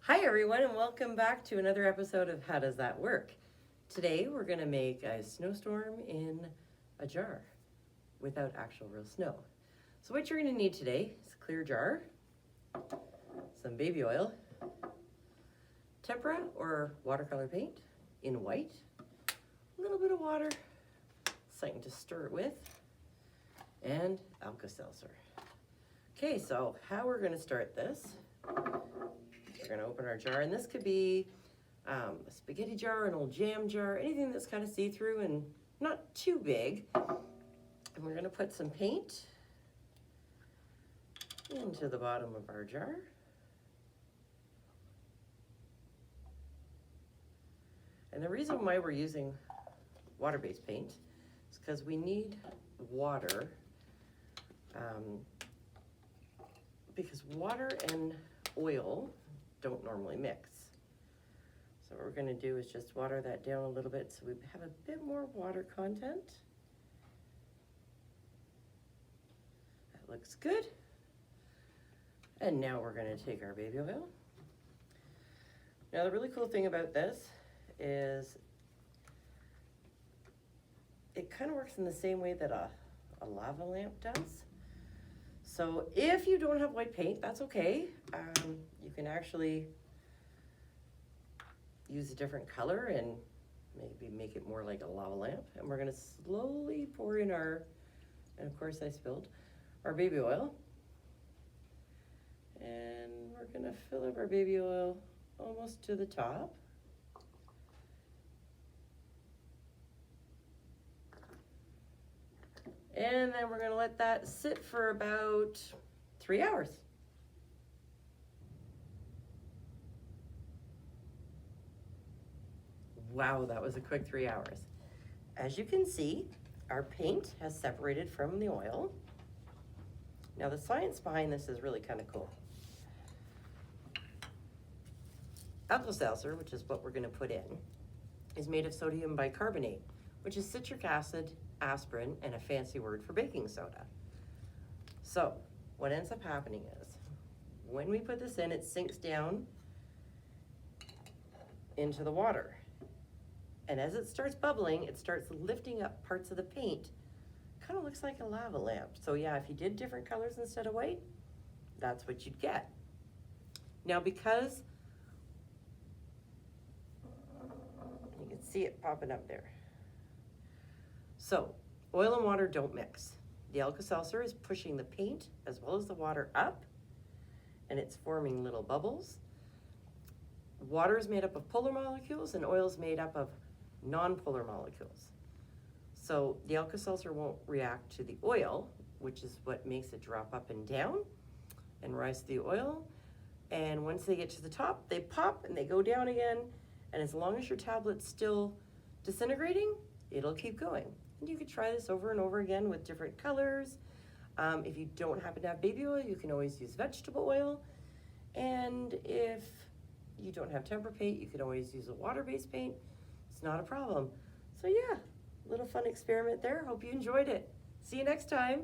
Hi everyone and welcome back to another episode of How Does That Work? Today we're going to make a snowstorm in a jar without actual real snow. So what you're going to need today is a clear jar, some baby oil, tempera or watercolor paint in white, a little bit of water, something to stir it with, and Alka-Seltzer. Okay, so how we're going to start this. We're going to open our jar, and this could be a spaghetti jar, an old jam jar, anything that's kind of see-through and not too big. And we're going to put some paint into the bottom of our jar. And the reason why we're using water-based paint is because we need water, because water and oil don't normally mix. So what we're going to do is just water that down a little bit so we have a bit more water content. That looks good. And now we're going to take our baby oil. Now the really cool thing about this is it kind of works in the same way that a lava lamp does. So if you don't have white paint, that's okay. You can actually use a different color and maybe make it more like a lava lamp. And we're gonna slowly pour in our, and of course I spilled, our baby oil. And we're gonna fill up our baby oil almost to the top. And then we're gonna let that sit for about 3 hours. Wow, that was a quick 3 hours. As you can see, our paint has separated from the oil. Now the science behind this is really kind of cool. Alka-Seltzer, which is what we're gonna put in, is made of sodium bicarbonate, which is citric acid, aspirin, and a fancy word for baking soda. So what ends up happening is when we put this in, it sinks down into the water. And as it starts bubbling, it starts lifting up parts of the paint. Kind of looks like a lava lamp. So yeah, if you did different colors instead of white, that's what you'd get. Now because you can see it popping up there. So, oil and water don't mix. The Alka-Seltzer is pushing the paint as well as the water up, and it's forming little bubbles. Water is made up of polar molecules, and oil is made up of non-polar molecules. So the Alka-Seltzer won't react to the oil, which is what makes it drop up and down and rise to the oil. And once they get to the top, they pop and they go down again. And as long as your tablet's still disintegrating, it'll keep going. And you could try this over and over again with different colors. If you don't happen to have baby oil, you can always use vegetable oil. And if you don't have tempera paint, you can always use a water-based paint. It's not a problem. So yeah, little fun experiment there. Hope you enjoyed it. See you next time.